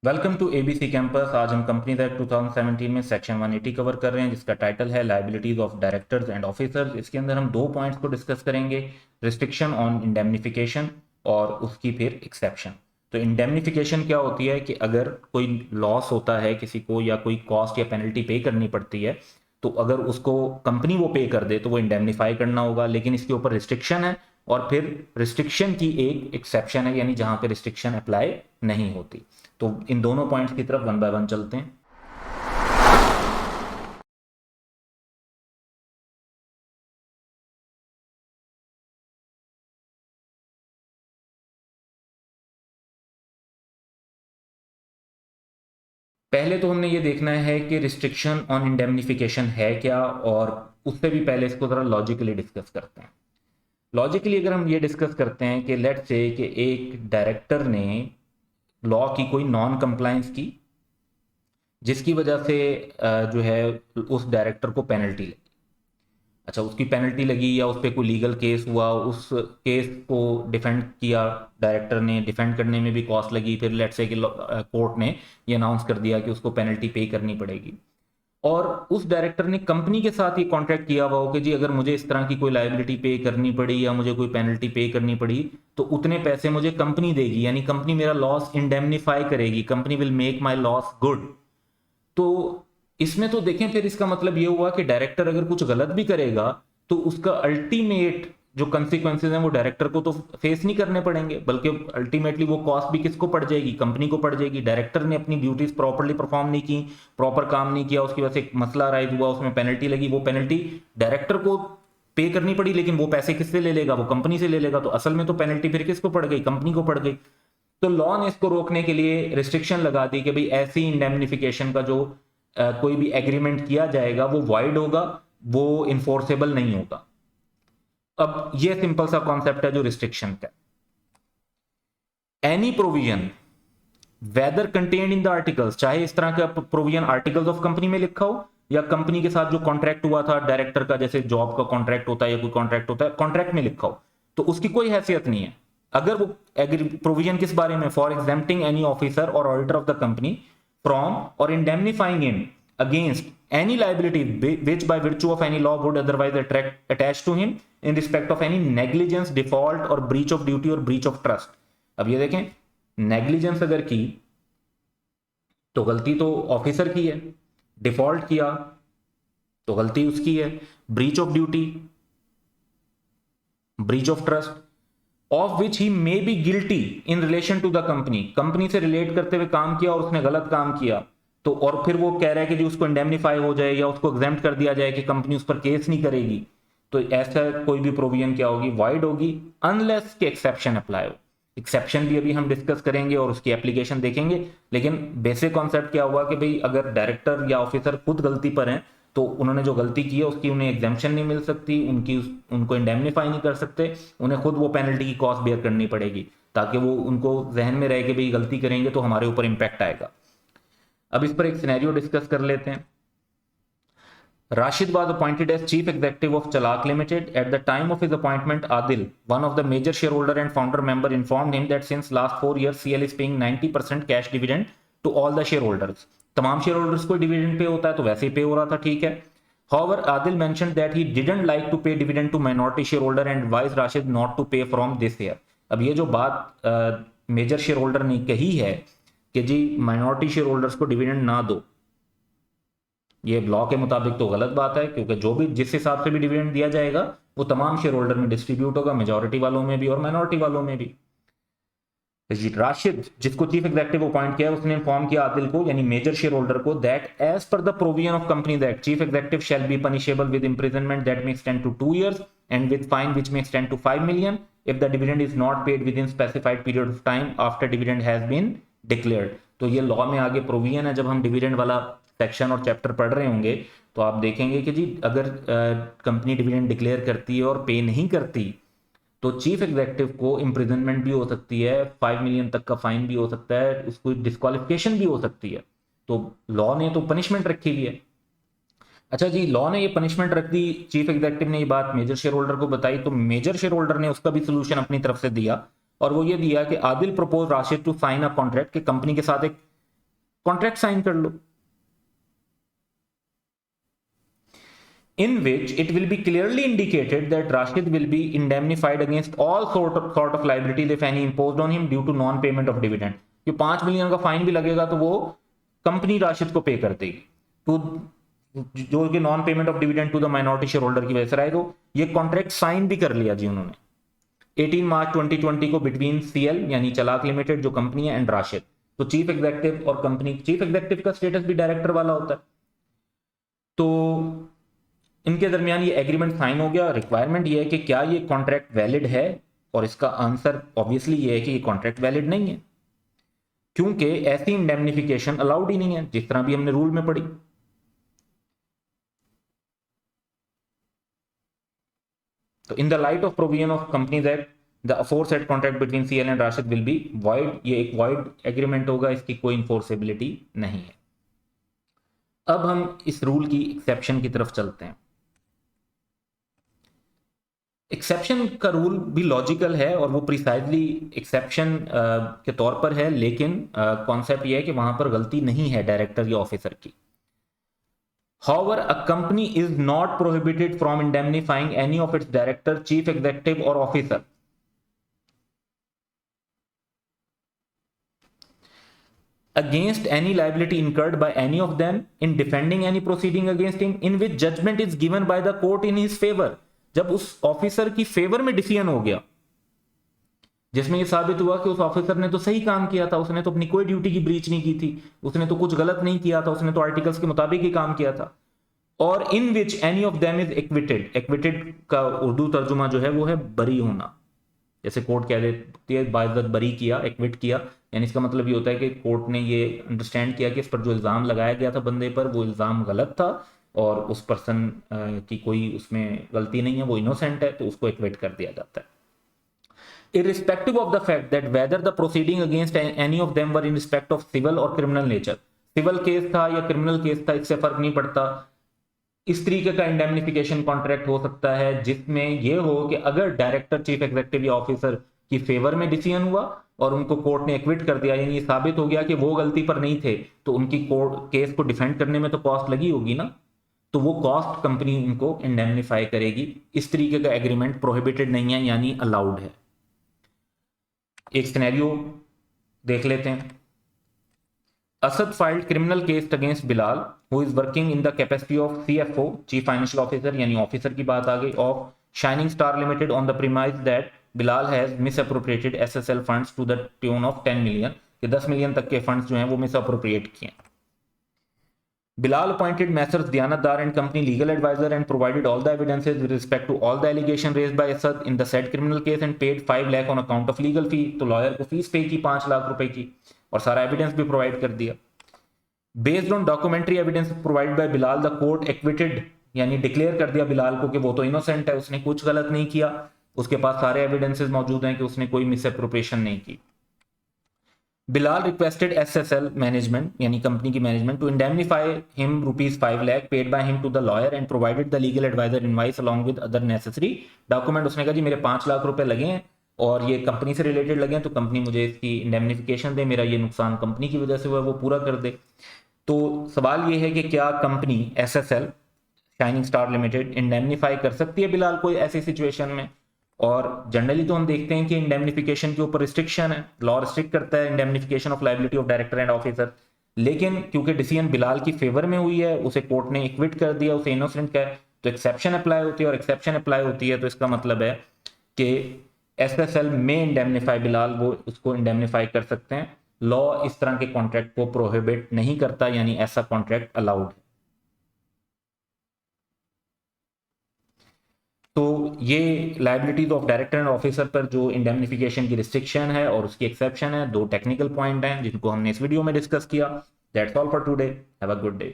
Welcome to ABC campus. आज हम companies act 2017 में सेक्शन 180 कवर कर रहे हैं, जिसका टाइटल है liabilities of directors and officers. इसके अंदर हम दो पॉइंट्स को डिस्कस करेंगे, रिस्ट्रिक्शन ऑन इंडेमनिफिकेशन और उसकी फिर एक्सेप्शन। तो इंडेमनिफिकेशन क्या होती है कि अगर कोई लॉस होता है किसी को या कोई कॉस्ट या पेनल्टी पे करनी पड़ती है, तो अगर उसको कंपनी वो पे कर दे तो वो इंडेमनीफाई करना होगा, लेकिन इसके ऊपर रिस्ट्रिक्शन है। और फिर रिस्ट्रिक्शन की एक एक्सेप्शन है, यानी जहां पे रिस्ट्रिक्शन अप्लाई नहीं होती। तो इन दोनों पॉइंट्स की तरफ वन बाय वन चलते हैं। पहले तो हमने ये देखना है कि रिस्ट्रिक्शन ऑन इंडेमनिफिकेशन है क्या, और उससे भी पहले इसको जरा लॉजिकली डिस्कस करते हैं। लॉजिकली अगर हम ये डिस्कस करते हैं कि लेट्स से कि एक डायरेक्टर ने लॉ की कोई नॉन कंप्लायंस की, जिसकी वजह से जो है उस डायरेक्टर को पेनल्टी लगी। अच्छा, उसकी पेनल्टी लगी या उस पर कोई लीगल केस हुआ, उस केस को डिफेंड किया, डायरेक्टर ने डिफेंड करने में भी कॉस्ट लगी, फिर लेट्स से कि कोर्ट ने ये अनाउंस कर दिया कि उसको पेनल्टी पे करनी पड़ेगी। और उस डायरेक्टर ने कंपनी के साथ ये कॉन्ट्रैक्ट किया हुआ हो कि जी अगर मुझे इस तरह की कोई लायबिलिटी पे करनी पड़ी या मुझे कोई पेनल्टी पे करनी पड़ी तो उतने पैसे मुझे कंपनी देगी, यानी कंपनी मेरा लॉस इंडेमनीफाई करेगी, company will make my loss good. तो इसमें तो देखें, फिर इसका मतलब ये हुआ कि डायरेक्टर अगर कुछ गलत भी करेगा तो उसका अल्टीमेट जो कंसिक्वेंसेज हैं वो डायरेक्टर को तो फेस नहीं करने पड़ेंगे, बल्कि अल्टीमेटली वो कॉस्ट भी किसको पड़ जाएगी, कंपनी को पड़ जाएगी। डायरेक्टर ने अपनी ड्यूटीज प्रॉपरली परफॉर्म नहीं की, प्रॉपर काम नहीं किया, उसकी वजह से एक मसला राइज हुआ, उसमें पेनल्टी लगी, वो पेनल्टी डायरेक्टर को पे करनी पड़ी, लेकिन वो पैसे किससे ले लेगा, वो कंपनी से ले लेगा। तो असल में तो पेनल्टी फिर किसको पड़ गई, कंपनी को पड़ गई। तो लॉ ने इसको रोकने के लिए रिस्ट्रिक्शन लगा दी कि भाई ऐसी इंडेमनिफिकेशन का जो कोई भी एग्रीमेंट किया जाएगा वो वाइड होगा, वो इन्फोर्सेबल नहीं होगा। अब ये सिंपल सा कॉन्सेप्ट है जो रिस्ट्रिक्शन का। Any provision whether contained in the articles, चाहे इस तरह का प्रोविजन आर्टिकल्स ऑफ कंपनी में लिखा हो या कंपनी के साथ जो कॉन्ट्रैक्ट हुआ था डायरेक्टर का, जैसे जॉब का कॉन्ट्रैक्ट होता है या कोई कॉन्ट्रैक्ट होता है, कॉन्ट्रैक्ट में लिखा हो, तो उसकी कोई हैसियत नहीं है। अगर वो प्रोविजन किस बारे में, फॉर एग्जाम्प्टिंग एनी ऑफिसर और auditor of the company from और इंडेमनीफाइंग him against any liability which by virtue of any law would otherwise attach to him in respect of any negligence, default और breach of duty और breach of trust। अब ये देखें, negligence अगर की तो गलती तो ऑफिसर की है, डिफॉल्ट किया तो गलती उसकी है, breach of duty, breach of trust of which he may be guilty in relation to the company, company से रिलेट करते हुए काम किया और उसने गलत काम किया, तो और फिर वो कह रहा है कि जी उसको इंडेमनीफाई हो जाए या उसको एग्जेम्प्ट कर दिया जाए कि कंपनी उस पर केस नहीं करेगी। तो ऐसा कोई भी प्रोविजन क्या होगी, वाइड होगी, अनलेस के एक्सेप्शन अप्लाई हो। एक्सेप्शन भी अभी हम डिस्कस करेंगे और उसकी एप्लीकेशन देखेंगे, लेकिन बेसिक कॉन्सेप्ट क्या हुआ कि भाई अगर डायरेक्टर या ऑफिसर खुद गलती पर हैं तो उन्होंने जो गलती की है उसकी उन्हें एग्जाम्पशन नहीं मिल सकती, उनको इंडेमनीफाई नहीं कर सकते, उन्हें खुद वो पेनल्टी की कॉस्ट बेयर करनी पड़ेगी, ताकि वो उनको जहन में रहे कि भाई गलती करेंगे तो हमारे ऊपर इंपैक्ट आएगा। अब इस पर एक सिनेरियो डिस्कस कर लेते हैं। Rashid was appointed as chief executive of Chalak Limited. At the time of his appointment, Adil, one of the major shareholder and founder member, informed him that since last 4 years, CL is paying 90% cash dividend to all the shareholders. तमाम shareholders को dividend पे होता है तो वैसे ही पे हो रहा था, ठीक है। However, Adil mentioned that he didn't like to pay dividend to minority shareholder and advised Rashid not to pay from this year. अब ये जो बात मेजर शेयर होल्डर ने कही है कि जी माइनॉरिटी शेयर होल्डर्स को डिविडेंड ना दो, ये लॉ के मुताबिक तो गलत बात है, क्योंकि जो भी जिस हिसाब से भी डिविडेंड दिया जाएगा वो तमाम शेयर होल्डर में डिस्ट्रीब्यूट होगा, मेजॉरिटी वालों में भी और माइनॉरिटी वालों में भी। राशिद, जिसको चीफ एग्जीक्यूटिव अपॉइंट किया, उसने इन्फॉर्म किया आदिल को यानी मेजर शेयर होल्डर को that as per the provision of Companies Act chief executive shall be punishable with imprisonment that may extend to 2 years and with fine which may extend to 5 million if the dividend is not paid within specified period of time after dividend has been declared. तो ये law में आगे provision है, जब हम dividend वाला section और chapter पढ़ रहे होंगे तो आप देखेंगे कि जी अगर कंपनी डिविडेंड डिक्लेयर करती है और पे नहीं करती तो चीफ एग्जीक्यूटिव को इंप्रिजनमेंट भी हो सकती है, 5 million तक का फाइन भी हो सकता है, उसको डिस्क्वालिफिकेशन भी हो सकती है। तो लॉ ने तो पनिशमेंट रखी हुई है। अच्छा जी, लॉ ने ये पनिशमेंट रख दी, चीफ एग्जीक्यूटिव ने ये बात मेजर शेयर होल्डर को बताई, तो मेजर शेयर होल्डर ने उसका भी सोल्यूशन अपनी तरफ से दिया और वो ये दिया कि Adil propose Rashid to sign a contract कि कंपनी के साथ एक कॉन्ट्रैक्ट साइन कर लो, in which it will be clearly indicated that Rashid will be indemnified against all sort of liabilities if any imposed on him due to non payment of dividend. कि 5 million का fine भी लगेगा तो वो company Rashid को पे कर देगी, तो जो कि non payment of dividend to the minority share holder की वजह से रहा है। तो ये कॉन्ट्रैक्ट साइन भी कर लिया जी उन्होंने 18 मार्च 2020 को बिटवीन सीएल यानी चलाक लिमिटेड जो कंपनी है एंड राशिद। तो चीफ एग्जीक्यूटिव और कंपनी चीफ एग्जीक्यूटिव का स्टेटस भी डायरेक्टर वाला होता है। तो इनके दरमियान ये एग्रीमेंट साइन हो गया। रिक्वायरमेंट ये है कि क्या ये कॉन्ट्रैक्ट वैलिड है, और इसका आंसर ऑब्वियसली ये है कि ये कॉन्ट्रैक्ट वैलिड नहीं है, क्योंकि ऐसी इंडेमनिफिकेशन अलाउड ही नहीं है, जिस तरह भी हमने रूल में पढ़ी। तो in the light of provision of Companies Act the aforesaid contract between CL and Rashid will be void. ये एक वॉइड एग्रीमेंट होगा, इसकी कोई इन्फोर्सेबिलिटी नहीं है। अब हम इस रूल की एक्सेप्शन की तरफ चलते हैं। एक्सेप्शन का रूल भी लॉजिकल है और वो प्रिसाइजली एक्सेप्शन के तौर पर है, लेकिन कॉन्सेप्ट ये है कि वहां पर गलती नहीं है डायरेक्टर या ऑफिसर की। However, a company is not prohibited from indemnifying any of its director, chief executive or officer against any liability incurred by any of them in defending any proceeding against him in which judgment is given by the court in his favor। जब उस officer की favour में decision हो गया जिसमें ये साबित हुआ कि उस ऑफिसर ने तो सही काम किया था, उसने तो अपनी कोई ड्यूटी की ब्रीच नहीं की थी, उसने तो कुछ गलत नहीं किया था, उसने तो आर्टिकल्स के मुताबिक ही काम किया था। और in which any of them is acquitted, acquitted का उर्दू तर्जुमा जो है वो है बरी होना, जैसे कोर्ट कह देती है बाइज्जत बरी किया, एक्विट किया, यानी इसका मतलब ये होता है कि कोर्ट ने ये अंडरस्टैंड किया कि इस पर जो इल्ज़ाम लगाया गया था बंदे पर वो इल्ज़ाम गलत था और उस पर्सन की कोई उसमें गलती नहीं है, वो इनोसेंट है, तो उसको एक्विट कर दिया जाता है। Irrespective of the fact that whether the proceeding against any of them were in respect of civil or criminal nature, civil case था या क्रिमिनल केस था इससे फर्क नहीं पड़ता। इस तरीके का इंडेमनिफिकेशन कॉन्ट्रैक्ट हो सकता है जिसमें यह हो कि अगर डायरेक्टर, चीफ एग्जीक्यूटिव या ऑफिसर की फेवर में डिसीजन हुआ और उनको कोर्ट ने एक्विट कर दिया, यानी ये साबित हो गया कि वो गलती पर नहीं थे, तो उनकी कोर्ट केस को डिफेंड करने में तो कॉस्ट लगी होगी ना, तो वो कॉस्ट कंपनी उनको इंडेमनिफाई करेगी। इस तरीके का एग्रीमेंट प्रोहिबिटेड नहीं है, यानी अलाउड है। एक सिनेरियो देख लेते हैं। Asad filed criminal case against Bilal who is working in the capacity of CFO, chief financial officer, यानी ऑफिसर की बात आ गई, of shining star limited on the premise that Bilal has misappropriated SSL funds to the tune of 10 million, कि 10 million तक के funds जो हैं वो मिसअप्रोप्रिएट किए। Bilal appointed Messrs Dianat Dar and Company legal advisor and provided all the evidences with respect to all the allegation raised by Asad in the said criminal case and paid 5 lakh on account of legal fee। तो lawyer को fees पे की 5 लाख रुपए की और सारा evidence भी provide कर दिया। Based on documentary evidence provide by Bilal the court acquitted, यानी डिक्लेयर कर दिया बिलाल को कि वो तो इनोसेंट है, उसने कुछ गलत नहीं किया, उसके पास सारे एविडेंसेस मौजूद हैं कि उसने कोई मिसअप्रोप्रिएशन नहीं की। Bilal requested SSL management, यानी कंपनी की management, to indemnify him ₹5 lakh paid by him to the lawyer and provided the legal advisor invoice along with other necessary document। उसने कहा जी मेरे 5 लाख रुपए लगे हैं और ये कंपनी से रिलेटेड लगे हैं, तो कंपनी मुझे इसकी इंडेमनिफिकेशन दे, मेरा ये नुकसान कंपनी की वजह से हुआ वो पूरा कर दे। तो सवाल ये है कि क्या company SSL shining star limited इंडेमनिफाई कर सकती है बिलाल को ऐसी सिचुएशन में? और जनरली तो हम देखते हैं कि इंडेमनिफिकेशन के ऊपर रिस्ट्रिक्शन है, लॉ रिस्ट्रिक्ट करता है indemnification of liability of director and officer, लेकिन क्योंकि डिसीजन बिलाल की फेवर में हुई है, उसे कोर्ट ने एक्विट कर दिया, उसे इनोसेंट का, तो एक्सेप्शन अप्लाई होती है, और एक्सेप्शन अप्लाई होती है तो इसका मतलब है कि एसएसएल में इंडेमनिफाई बिलाल, वो उसको इंडेमनिफाई कर सकते हैं। लॉ इस तरह के कॉन्ट्रैक्ट को प्रोहिबिट नहीं करता, यानी ऐसा कॉन्ट्रैक्ट अलाउड है। तो ये liabilities of director and officer पर जो इंडेमनिफिकेशन की रिस्ट्रिक्शन है और उसकी एक्सेप्शन है, 2 टेक्निकल पॉइंट हैं जिनको हमने इस वीडियो में डिस्कस किया। That's all for today, have a good day.